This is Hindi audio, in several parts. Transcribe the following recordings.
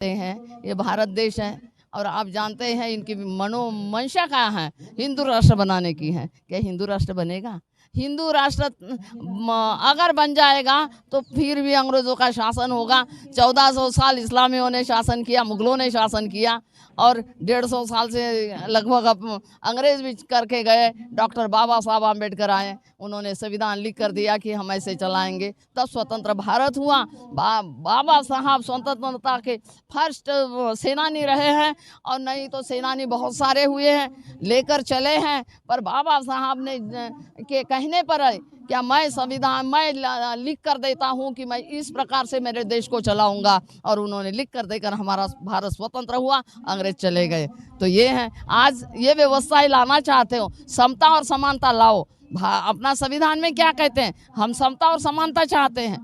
हैं, ये भारत देश है और आप जानते हैं इनकी मनोमंशा क्या है, हिंदू राष्ट्र बनाने की है। क्या हिंदू राष्ट्र बनेगा? हिंदू राष्ट्र अगर बन जाएगा तो फिर भी अंग्रेज़ों का शासन होगा। 1400 साल इस्लामियों ने शासन किया, मुगलों ने शासन किया और 150 साल से लगभग अंग्रेज़ भी करके गए। डॉक्टर बाबा साहब आम्बेडकर आए, उन्होंने संविधान लिख कर दिया कि हम ऐसे चलाएंगे, तब स्वतंत्र भारत हुआ। बाबा साहब स्वतंत्रता के फर्स्ट सेनानी रहे हैं और नहीं तो सेनानी बहुत सारे हुए हैं, लेकर चले हैं। पर बाबा साहब ने के कहने पर क्या मैं संविधान मैं लिख कर देता हूँ कि मैं इस प्रकार से मेरे देश को चलाऊंगा, और उन्होंने लिख कर देकर हमारा भारत स्वतंत्र हुआ, अंग्रेज चले गए। तो ये है, आज ये व्यवस्था लाना चाहते हो, समता और समानता लाओ। अपना संविधान में क्या कहते हैं? हम समता और समानता चाहते हैं,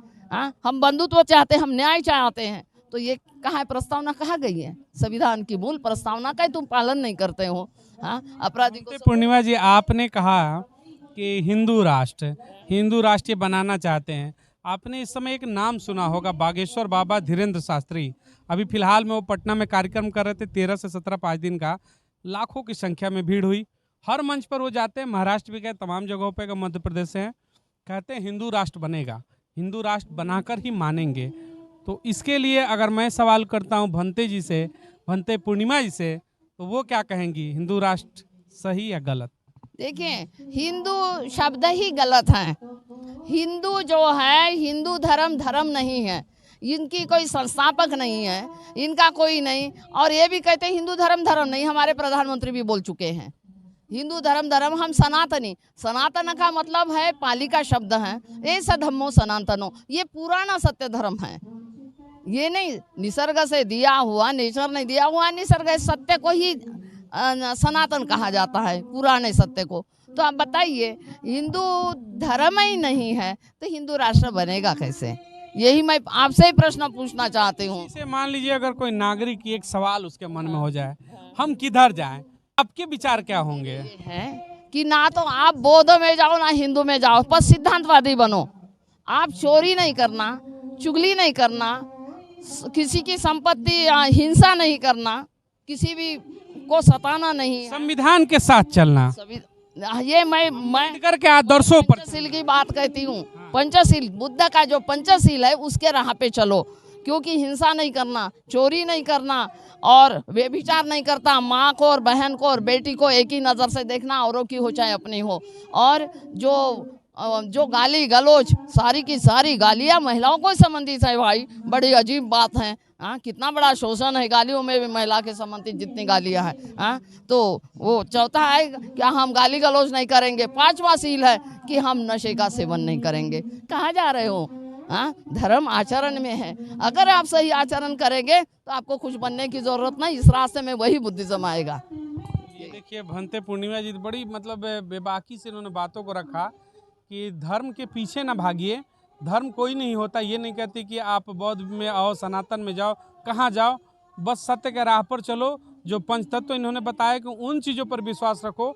हम बंधुत्व चाहते हैं, हम न्याय चाहते हैं। तो ये कहाँ प्रस्तावना कहाँ गई है? संविधान की मूल प्रस्तावना का तुम पालन नहीं करते हो। अपराधी को पूर्णिमा जी, आपने कहा कि हिंदू राष्ट्र बनाना चाहते हैं। आपने इस समय एक नाम सुना होगा, बागेश्वर बाबा धीरेन्द्र शास्त्री। अभी फिलहाल में वो पटना में कार्यक्रम कर रहे थे, 13 से 17 5 दिन का। लाखों की संख्या में भीड़ हुई, हर मंच पर वो जाते हैं, महाराष्ट्र भी गए, तमाम जगहों पे, मध्य प्रदेश से हैं। कहते हैं हिंदू राष्ट्र बनेगा, हिंदू राष्ट्र बनाकर ही मानेंगे। तो इसके लिए अगर मैं सवाल करता हूँ भंते पूर्णिमा जी से, तो वो क्या कहेंगी, हिंदू राष्ट्र सही या गलत? देखिए, हिंदू शब्द ही गलत है। हिंदू जो है, हिंदू धर्म नहीं है, इनकी कोई संस्थापक नहीं है, इनका कोई नहीं। और ये भी कहते हैं हिंदू धर्म नहीं, हमारे प्रधानमंत्री भी बोल चुके हैं हिंदू धर्म हम सनातनी। सनातन का मतलब है, पाली का शब्द है, ऐसा धम्मो सनातनो, ये पुराना सत्य धर्म है। ये नहीं निसर्ग से दिया हुआ, नेचर ने दिया हुआ निसर्ग, सत्य को ही सनातन कहा जाता है, पुराने सत्य को। तो आप बताइए, हिंदू धर्म ही नहीं है तो हिंदू राष्ट्र बनेगा कैसे? यही मैं आपसे ही प्रश्न पूछना चाहती हूँ। इसे मान लीजिए अगर कोई नागरिक की एक सवाल उसके मन में हो जाए, हम किधर जाएं, आपके विचार क्या होंगे? है कि ना तो आप बौद्ध में जाओ ना हिंदू में जाओ, पर सिद्धांतवादी बनो। आप चोरी नहीं करना, चुगली नहीं करना, किसी की संपत्ति हिंसा नहीं करना, किसी भी को सताना नहीं, संविधान के साथ चलना। ये मैं करके आदर्शों पर पंचशील की बात कहती हूँ। पंचशील, बुद्ध का जो पंचशील है उसके राह पे चलो, क्योंकि हिंसा नहीं करना, चोरी नहीं करना और व्यभिचार नहीं करता, माँ को और बहन को और बेटी को एक ही नज़र से देखना, औरों की हो चाहे अपनी हो। और जो गाली गलौज, सारी की सारी गालियाँ महिलाओं को संबंधित है भाई, बड़ी अजीब बात है। कितना बड़ा शोषण है, गालियों में भी महिला के संबंधित जितनी गालियाँ हैं। तो वो चौथा है क्या हम गाली गलौज नहीं करेंगे। 5वां सील है कि हम नशे का सेवन नहीं करेंगे। कहाँ जा रहे हो? धर्म आचरण में है, अगर आप सही आचरण करेंगे तो आपको कुछ बनने की जरूरत नहीं, इस रास्ते में वही बुद्धिज्म आएगा। ये देखिए, भंते पूर्णिमा जी बड़ी मतलब बेबाकी से इन्होंने बातों को रखा कि धर्म के पीछे ना भागिए, धर्म कोई नहीं होता। ये नहीं कहती कि आप बौद्ध में आओ, सनातन में जाओ, कहाँ जाओ, बस सत्य के राह पर चलो। जो पंचतत्व इन्होंने बताया कि उन चीज़ों पर विश्वास रखो।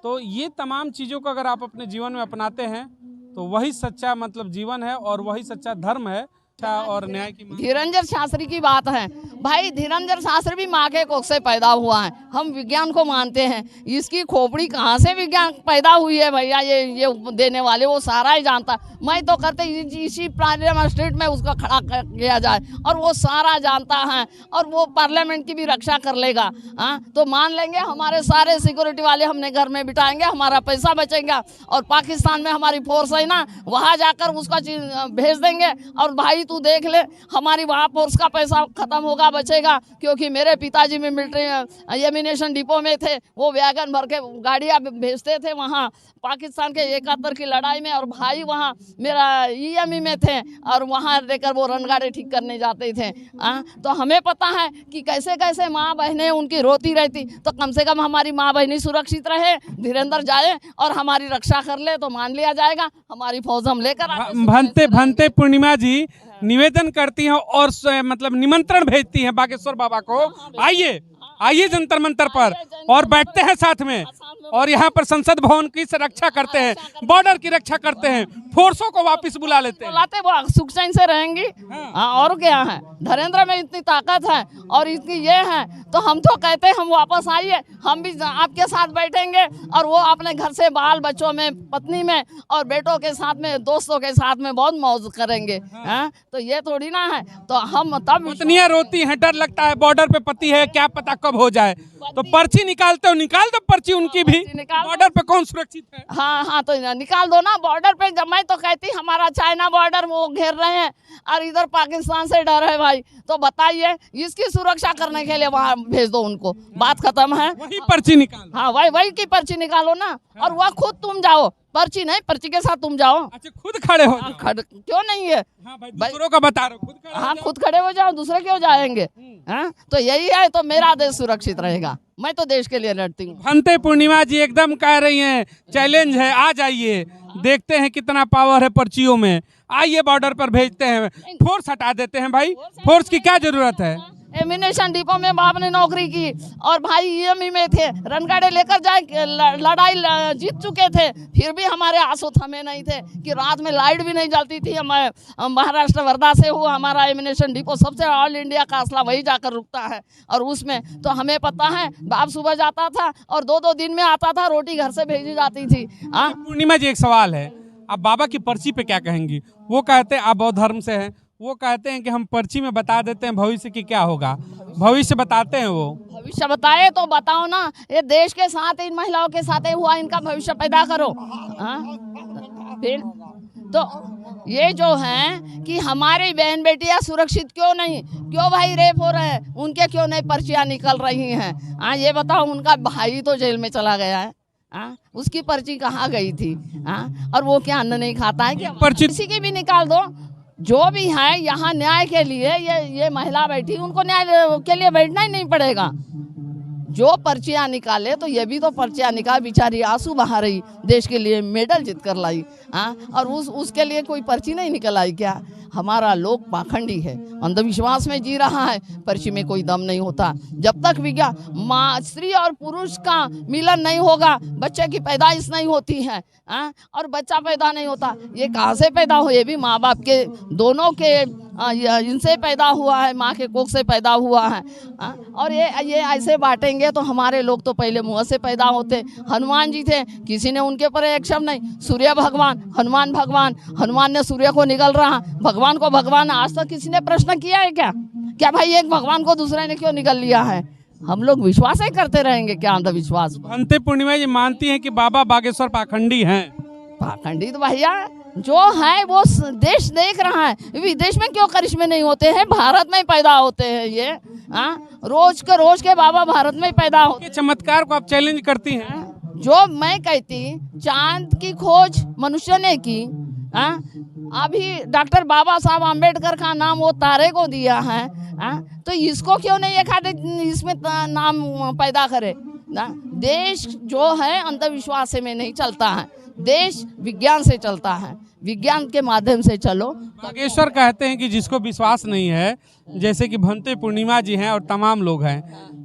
तो ये तमाम चीज़ों को अगर आप अपने जीवन में अपनाते हैं तो वही सच्चा मतलब जीवन है और वही सच्चा धर्म है और न्याय की। धीरेन्द्र शास्त्री की बात है भाई, धीरेन्द्र शास्त्री भी माँ के कोख से पैदा हुआ है। हम विज्ञान को मानते हैं, इसकी खोपड़ी कहाँ से विज्ञान पैदा हुई है भैया, ये देने वाले वो सारा ही जानता। मैं तो करते इसी पार्लियामेंट स्ट्रीट में उसका खड़ा किया जाए और वो सारा जानता है और वो पार्लियामेंट की भी रक्षा कर लेगा। तो मान लेंगे, हमारे सारे सिक्योरिटी वाले हमने घर में बिठाएंगे, हमारा पैसा बचेगा और पाकिस्तान में हमारी फोर्स है ना, वहाँ जाकर उसका भेज देंगे। और भाई तू देख ले, हमारी वहाँ फोर्स का पैसा खत्म होगा, बचेगा। क्योंकि मेरे पिताजी में मिलिट्री एमिनेशन डिपो में थे, वो वैगन भर के गाड़ियाँ भेजते थे वहाँ पाकिस्तान के 71 की लड़ाई में, और भाई वहाँ मेरा ईएमई में थे और वहाँ लेकर वो रणगाड़े ठीक करने जाते थे। तो हमें पता है कि कैसे कैसे माँ बहनें उनकी रोती रहती। तो कम से कम हमारी माँ बहनें सुरक्षित रहे, धीरेन्द्र जाए और हमारी रक्षा कर ले तो मान लिया जाएगा, हमारी फौज हम लेकर। भंते पूर्णिमा जी निवेदन करती हैं और मतलब निमंत्रण भेजती हैं बागेश्वर बाबा को, आइए जंतर मंतर पर और बैठते हैं साथ में। और यहाँ पर संसद भवन की रक्षा करते हैं, बॉर्डर की रक्षा करते हैं, फोर्सों को वापस बुला लेते हैं। बुलाते वो सुख चैन से रहेंगी। हाँ, और क्या है, धैर्येंद्र में इतनी ताकत है और इतनी ये है, तो हम तो कहते हैं हम वापस आइए, हम भी आपके साथ बैठेंगे और वो अपने घर से बाल बच्चों में, पत्नी में और बेटों के साथ में, दोस्तों के साथ में बहुत मौज करेंगे। हाँ, तो ये थोड़ी ना है, तो हम तब पत्नियां रोती हैं, डर लगता है बॉर्डर पे पति है, क्या पता कब हो जाए, तो पर्ची निकालते हो, निकाल दो पर्ची उनकी भी। बॉर्डर पे कौन सुरक्षित है? हाँ, तो निकाल दो ना बॉर्डर पे। जब मैं तो कहती हमारा चाइना बॉर्डर वो घेर रहे हैं और इधर पाकिस्तान से डर है भाई, तो बताइए इसकी सुरक्षा करने के लिए वहाँ भेज दो उनको, बात खत्म है। वही पर्ची निकाल। हाँ, वही की पर्ची निकालो ना, और वह खुद तुम जाओ, पर्ची नहीं, पर्ची के साथ तुम जाओ। अच्छा, खुद खड़े हो जाओ। क्यों नहीं है? हाँ भाई, दूसरों का बता रहे हो, खुद खड़े हो हाँ, जाओ। खुद खड़े हो जाओ, दूसरे क्यों जाएंगे? हाँ, तो यही है, तो मेरा देश सुरक्षित रहेगा। मैं तो देश के लिए लड़ती हूँ। भंते पूर्णिमा जी एकदम कह रही हैं चैलेंज है, आ जाइए, देखते हैं कितना पावर है पर्चियों में, आइए बॉर्डर पर भेजते हैं, फोर्स हटा देते हैं। भाई फोर्स की क्या जरूरत है? एमिनेशन डिपो में बाप ने नौकरी की और भाई ईएमई में थे, रनगाड़े लेकर जाए, लड़ाई जीत चुके थे, फिर भी हमारे आंसू थमे नहीं थे कि रात में लाइट भी नहीं जलती थी। मैं महाराष्ट्र वर्धा से हूँ, हमारा एमिनेशन डिपो सबसे ऑल इंडिया का असला वही जाकर रुकता है, और उसमें तो हमें पता है बाप सुबह जाता था और 2-2 दिन में आता था, रोटी घर से भेजी जाती थी। हाँ, पूर्णिमा जी एक सवाल है, आप बाबा की पर्ची पे क्या कहेंगी? वो कहते हैं आप बौद्ध धर्म से हैं, वो कहते हैं कि हम पर्ची में बता देते हैं भविष्य की क्या होगा, भविष्य बताते हैं वो। भविष्य बताए तो बताओ ना, ये देश के साथ, इन महिलाओं के साथ हुआ, इनका भविष्य पैदा करो। हाँ, फिर तो ये जो है कि हमारी बहन बेटियां सुरक्षित क्यों नहीं, क्यों भाई रेप हो रहे हैं, उनके क्यों नहीं पर्चियां निकल रही हैं? हाँ, ये बताओ, उनका भाई तो जेल में चला गया है, हाँ, उसकी पर्ची कहाँ गई थी? हाँ, और वो क्या अन्न नहीं खाता है क्या? पर्ची किसी की भी निकाल दो, जो भी है यहाँ न्याय के लिए, ये महिला बैठी, उनको न्याय के लिए बैठना ही नहीं पड़ेगा। जो पर्चियाँ निकाले तो ये भी तो पर्चियाँ निकाल, बेचारी आंसू बहा रही, देश के लिए मेडल जीत कर लाई। हाँ, और उसके लिए कोई पर्ची नहीं निकल आई क्या? हमारा लोग पाखंडी है, अंधविश्वास में जी रहा है, पर्ची में कोई दम नहीं होता। जब तक विज्ञान माँ, स्त्री और पुरुष का मिलन नहीं होगा, बच्चे की पैदाइश नहीं होती है। हाँ, और बच्चा पैदा नहीं होता, ये कहाँ से पैदा हो? ये भी माँ बाप के दोनों के इनसे पैदा हुआ है, माँ के कोख से पैदा हुआ है। और ये ऐसे बांटेंगे तो हमारे लोग तो पहले मुँह से पैदा होते। हनुमान जी थे, किसी ने उनके ऊपर एक शब्द नहीं। सूर्य भगवान, हनुमान भगवान, हनुमान ने सूर्य को निगल रहा, भगवान को भगवान, आज तक किसी ने प्रश्न किया है क्या? क्या भाई एक भगवान को दूसरे ने क्यों निगल लिया है? हम लोग विश्वास ही करते रहेंगे क्या? अंधविश्वास। भंते पूर्णिमा जी मानती हैं कि बाबा बागेश्वर पाखंडी हैं? पाखंडी तो भैया जो है वो देश देख रहा है, विदेश में क्यों करिश्मे नहीं होते हैं? भारत में पैदा होते हैं ये। हाँ, रोज के बाबा भारत में पैदा होते। ये चमत्कार को आप चैलेंज करती हैं? जो मैं कहती, चांद की खोज मनुष्य ने की। हाँ, अभी डॉक्टर बाबा साहब आम्बेडकर का नाम वो तारे को दिया है। हाँ, तो इसको क्यों नहीं एक आधे इसमें नाम पैदा करे ना? देश जो है अंधविश्वास में नहीं चलता है, देश विज्ञान से चलता है, विज्ञान के माध्यम से चलो। बागेश्वर कहते हैं कि जिसको विश्वास नहीं है, जैसे कि भंते पूर्णिमा जी हैं और तमाम लोग हैं,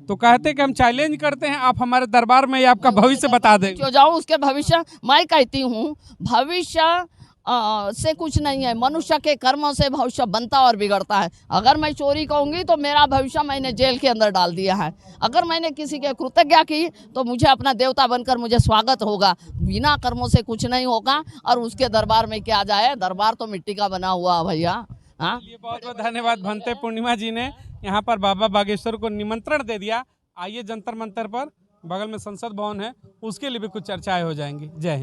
तो कहते हैं कि हम चैलेंज करते हैं, आप हमारे दरबार में आपका भविष्य बता दें। क्यों जाऊँ उसके भविष्य? मैं कहती हूँ भविष्य से कुछ नहीं है, मनुष्य के कर्मों से भविष्य बनता और बिगड़ता है। अगर मैं चोरी कहूँगी तो मेरा भविष्य मैंने जेल के अंदर डाल दिया है। अगर मैंने किसी के कृतज्ञता की तो मुझे अपना देवता बनकर मुझे स्वागत होगा। बिना कर्मों से कुछ नहीं होगा, और उसके दरबार में क्या जाए? दरबार तो मिट्टी का बना हुआ है भैया। हाँ, बहुत बहुत धन्यवाद भंते पूर्णिमा जी ने यहाँ पर बाबा बागेश्वर को निमंत्रण दे दिया। आइए जंतर मंतर पर, बगल में संसद भवन है, उसके लिए भी कुछ चर्चाएं हो जाएंगी। जय हिंद।